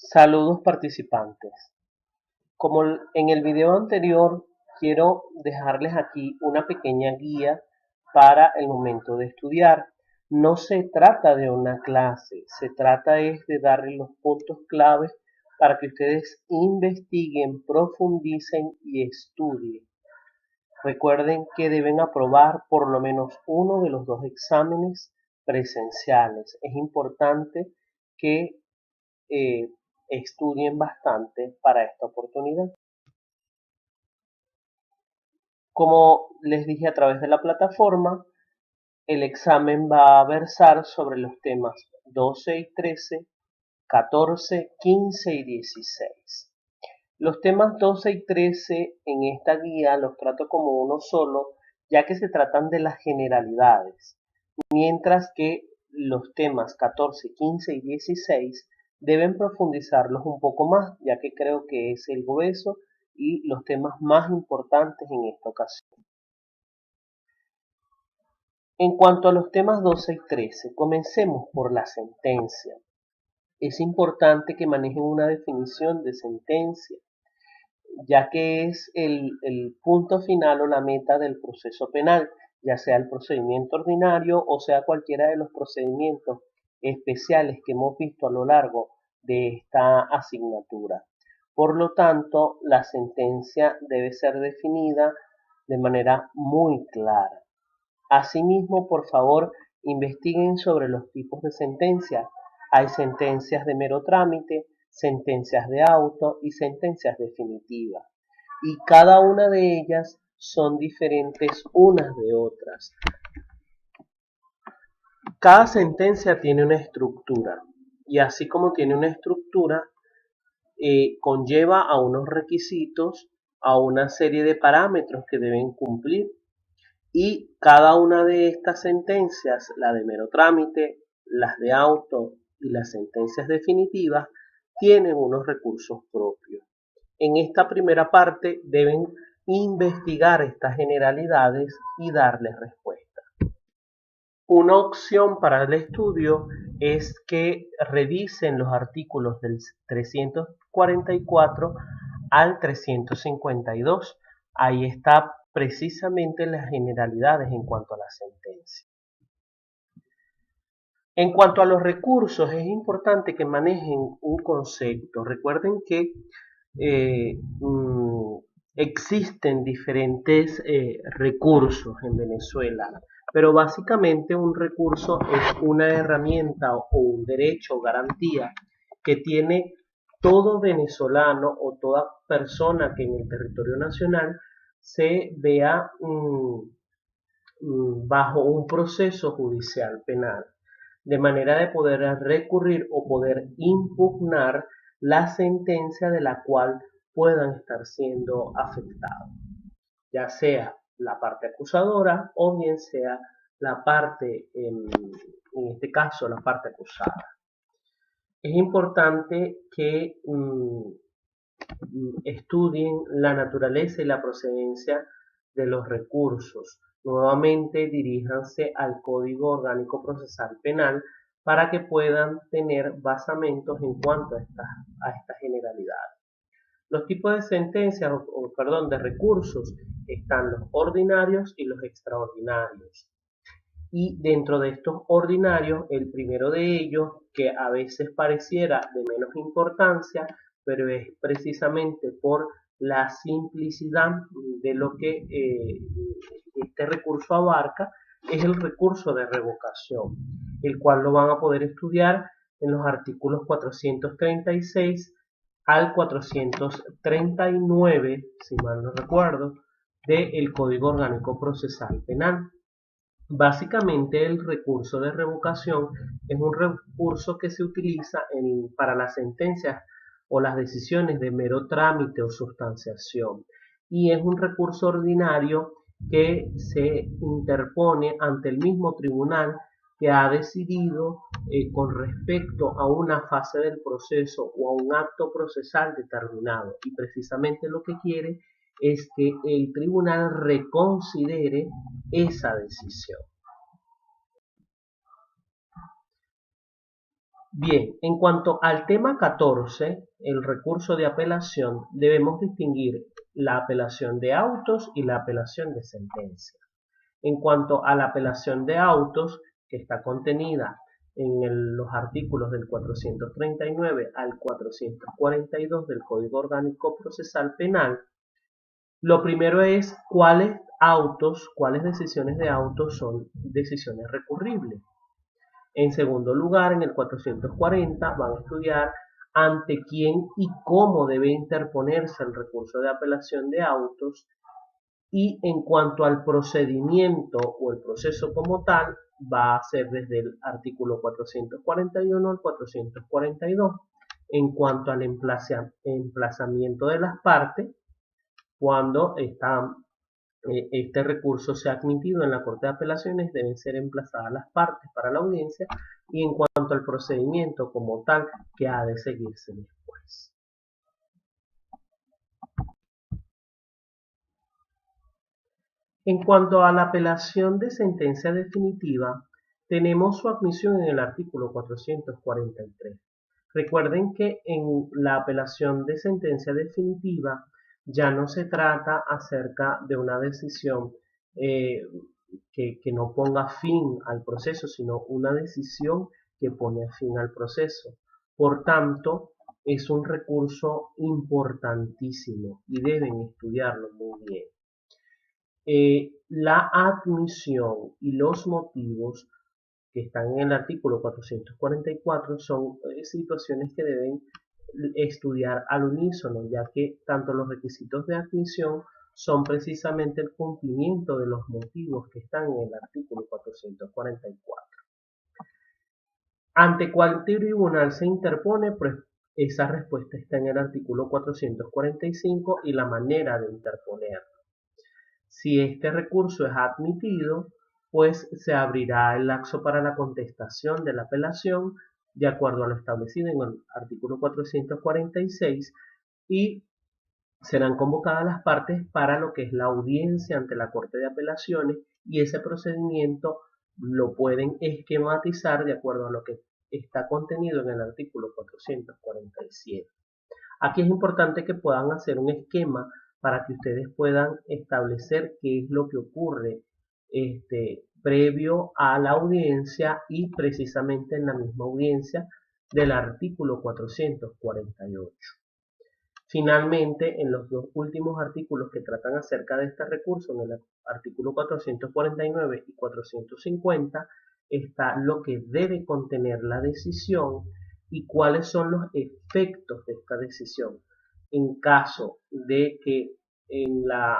Saludos participantes. Como en el video anterior, quiero dejarles aquí una pequeña guía para el momento de estudiar. No se trata de una clase, se trata es de darles los puntos claves para que ustedes investiguen, profundicen y estudien. Recuerden que deben aprobar por lo menos uno de los dos exámenes presenciales. Es importante que eh, estudien bastante para esta oportunidad. Como les dije a través de la plataforma, el examen va a versar sobre los temas 12 y 13, 14, 15 y 16. Los temas 12 y 13 en esta guía los trato como uno solo, ya que se tratan de las generalidades, mientras que los temas 14, 15 y 16 deben profundizarlos un poco más, ya que creo que es el grueso y los temas más importantes en esta ocasión. En cuanto a los temas 12 y 13, comencemos por la sentencia. Es importante que manejen una definición de sentencia, ya que es el punto final o la meta del proceso penal, ya sea el procedimiento ordinario o sea cualquiera de los procedimientos especiales que hemos visto a lo largo de esta asignatura. Por lo tanto, la sentencia debe ser definida de manera muy clara. Asimismo, por favor, investiguen sobre los tipos de sentencia. Hay sentencias de mero trámite, sentencias de auto y sentencias definitivas. Y cada una de ellas son diferentes unas de otras. Cada sentencia tiene una estructura y así como tiene una estructura, conlleva a unos requisitos, a una serie de parámetros que deben cumplir. Y cada una de estas sentencias, la de mero trámite, las de auto y las sentencias definitivas, tienen unos recursos propios. En esta primera parte deben investigar estas generalidades y darles respuesta. Una opción para el estudio es que revisen los artículos del 344 al 352. Ahí está precisamente las generalidades en cuanto a la sentencia. En cuanto a los recursos, es importante que manejen un concepto. Recuerden que existen diferentes recursos en Venezuela, pero básicamente un recurso es una herramienta o un derecho o garantía que tiene todo venezolano o toda persona que en el territorio nacional se vea bajo un proceso judicial penal, de manera de poder recurrir o poder impugnar la sentencia de la cual puedan estar siendo afectados, ya sea la parte acusadora o bien sea la parte, en este caso, la parte acusada. Es importante que estudien la naturaleza y la procedencia de los recursos. Nuevamente diríjanse al Código Orgánico Procesal Penal para que puedan tener basamentos en cuanto a estas generalidades. Los tipos de sentencias, de recursos, están los ordinarios y los extraordinarios. Y dentro de estos ordinarios, el primero de ellos, que a veces pareciera de menos importancia, pero es precisamente por la simplicidad de lo que este recurso abarca, es el recurso de revocación, el cual lo van a poder estudiar en los artículos 436 al 439, si mal no recuerdo, del Código Orgánico Procesal Penal. Básicamente el recurso de revocación es un recurso que se utiliza para las sentencias o las decisiones de mero trámite o sustanciación, y es un recurso ordinario que se interpone ante el mismo tribunal que ha decidido con respecto a una fase del proceso o a un acto procesal determinado, y precisamente lo que quiere es que el tribunal reconsidere esa decisión. Bien, en cuanto al tema 14, el recurso de apelación, debemos distinguir la apelación de autos y la apelación de sentencia. En cuanto a la apelación de autos, que está contenida en los artículos del 439 al 442 del Código Orgánico Procesal Penal, lo primero es cuáles decisiones de autos son decisiones recurribles. En segundo lugar, en el 440 van a estudiar ante quién y cómo debe interponerse el recurso de apelación de autos. Y en cuanto al procedimiento o el proceso como tal, va a ser desde el artículo 441 al 442. En cuanto al emplazamiento de las partes, cuando este recurso sea admitido en la Corte de Apelaciones, deben ser emplazadas las partes para la audiencia, y en cuanto al procedimiento como tal que ha de seguirse después. En cuanto a la apelación de sentencia definitiva, tenemos su admisión en el artículo 443. Recuerden que en la apelación de sentencia definitiva ya no se trata acerca de una decisión que no ponga fin al proceso, sino una decisión que pone fin al proceso. Por tanto, es un recurso importantísimo y deben estudiarlo muy bien. La admisión y los motivos que están en el artículo 444 son situaciones que deben estudiar al unísono, ya que tanto los requisitos de admisión son precisamente el cumplimiento de los motivos que están en el artículo 444. ¿Ante cuál tribunal se interpone? Pues esa respuesta está en el artículo 445 y la manera de interponerlo. Si este recurso es admitido, pues se abrirá el lapso para la contestación de la apelación de acuerdo a lo establecido en el artículo 446 y serán convocadas las partes para lo que es la audiencia ante la Corte de Apelaciones, y ese procedimiento lo pueden esquematizar de acuerdo a lo que está contenido en el artículo 447. Aquí es importante que puedan hacer un esquema para que ustedes puedan establecer qué es lo que ocurre previo a la audiencia y precisamente en la misma audiencia del artículo 448. Finalmente, en los dos últimos artículos que tratan acerca de este recurso, en el artículo 449 y 450, está lo que debe contener la decisión y cuáles son los efectos de esta decisión en caso de que en la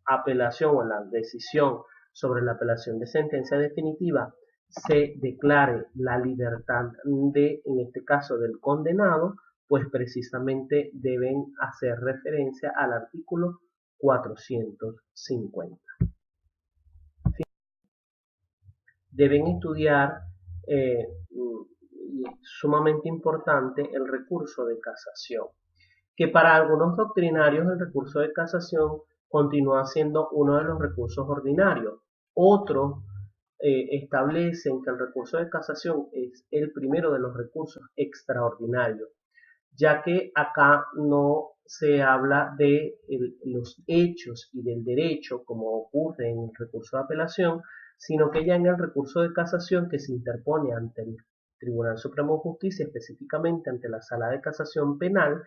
apelación o en la decisión sobre la apelación de sentencia definitiva se declare la libertad en este caso, del condenado, pues precisamente deben hacer referencia al artículo 450. Deben estudiar, y es sumamente importante, el recurso de casación, que para algunos doctrinarios el recurso de casación continúa siendo uno de los recursos ordinarios. Otros establecen que el recurso de casación es el primero de los recursos extraordinarios, ya que acá no se habla de los hechos y del derecho como ocurre en el recurso de apelación, sino que ya en el recurso de casación que se interpone ante el Tribunal Supremo de Justicia, específicamente ante la Sala de Casación Penal,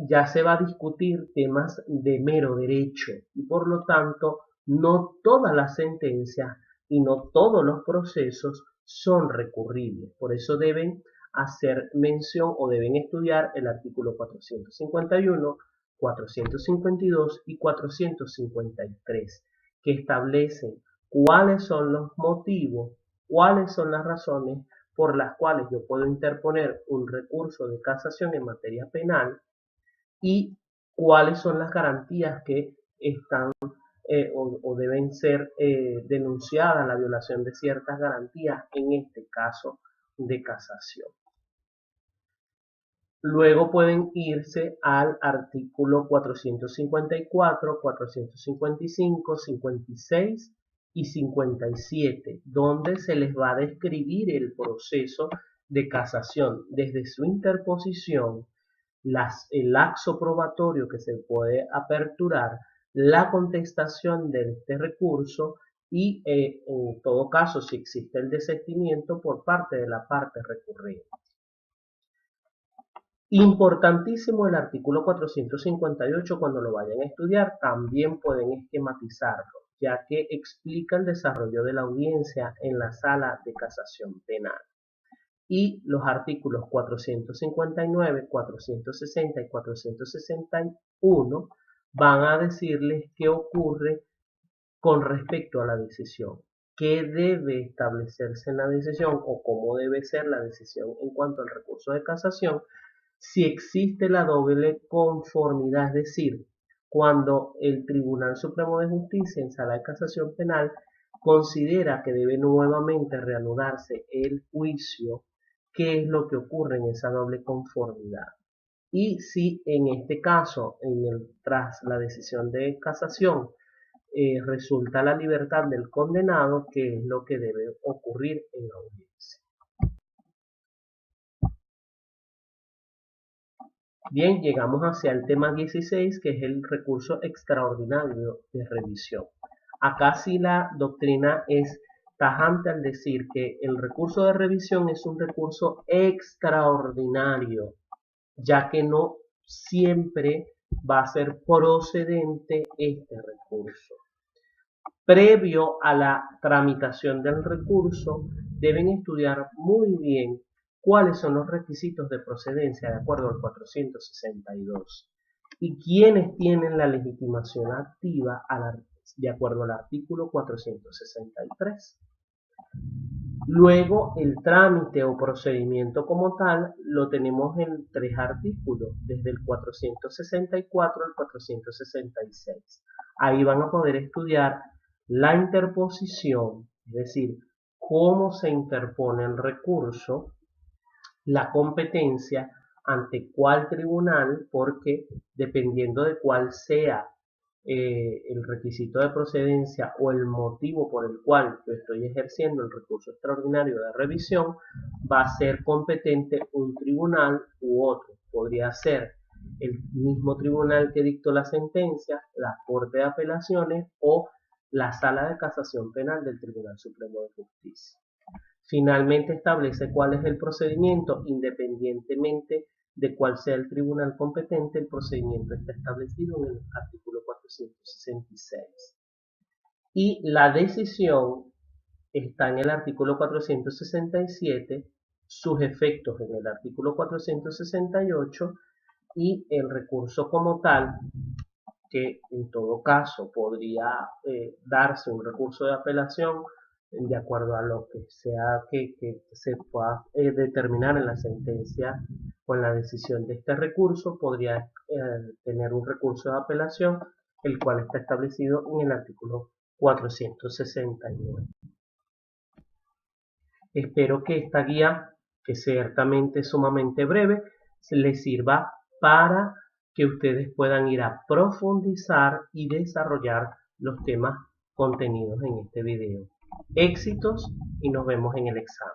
ya se va a discutir temas de mero derecho y por lo tanto no todas las sentencias y no todos los procesos son recurribles. Por eso deben hacer mención o deben estudiar el artículo 451, 452 y 453, que establecen cuáles son los motivos, cuáles son las razones por las cuales yo puedo interponer un recurso de casación en materia penal y cuáles son las garantías que están o deben ser denunciadas, la violación de ciertas garantías en este caso de casación. Luego pueden irse al artículo 454, 455, 56 y 57, donde se les va a describir el proceso de casación desde su interposición, el laxo probatorio que se puede aperturar, la contestación de este recurso y en todo caso si existe el desistimiento por parte de la parte recurrente. Importantísimo el artículo 458 cuando lo vayan a estudiar, también pueden esquematizarlo, ya que explica el desarrollo de la audiencia en la sala de casación penal. Y los artículos 459, 460 y 461 van a decirles qué ocurre con respecto a la decisión, qué debe establecerse en la decisión o cómo debe ser la decisión en cuanto al recurso de casación, si existe la doble conformidad, es decir, cuando el Tribunal Supremo de Justicia en sala de casación penal considera que debe nuevamente reanudarse el juicio, qué es lo que ocurre en esa doble conformidad. Y si en este caso, tras la decisión de casación, resulta la libertad del condenado, qué es lo que debe ocurrir en la audiencia. Bien, llegamos hacia el tema 16, que es el recurso extraordinario de revisión. Acá sí la doctrina es tajante al decir que el recurso de revisión es un recurso extraordinario, ya que no siempre va a ser procedente este recurso. Previo a la tramitación del recurso, deben estudiar muy bien cuáles son los requisitos de procedencia de acuerdo al 462 y quiénes tienen la legitimación activa de acuerdo al artículo 463. Luego, el trámite o procedimiento como tal lo tenemos en 3 artículos, desde el 464 al 466. Ahí van a poder estudiar la interposición, es decir, cómo se interpone el recurso, la competencia, ante cuál tribunal, porque dependiendo de cuál sea el requisito de procedencia o el motivo por el cual yo estoy ejerciendo el recurso extraordinario de revisión, va a ser competente un tribunal u otro. Podría ser el mismo tribunal que dictó la sentencia, la Corte de Apelaciones o la Sala de Casación Penal del Tribunal Supremo de Justicia. Finalmente establece cuál es el procedimiento, independientemente de cuál sea el tribunal competente, el procedimiento está establecido en el artículo 466. Y la decisión está en el artículo 467, sus efectos en el artículo 468 y el recurso como tal, que en todo caso podría darse un recurso de apelación de acuerdo a lo que sea que se pueda determinar en la sentencia o en la decisión de este recurso, podría tener un recurso de apelación, el cual está establecido en el artículo 469. Espero que esta guía, que ciertamente es sumamente breve, les sirva para que ustedes puedan ir a profundizar y desarrollar los temas contenidos en este video. Éxitos y nos vemos en el examen.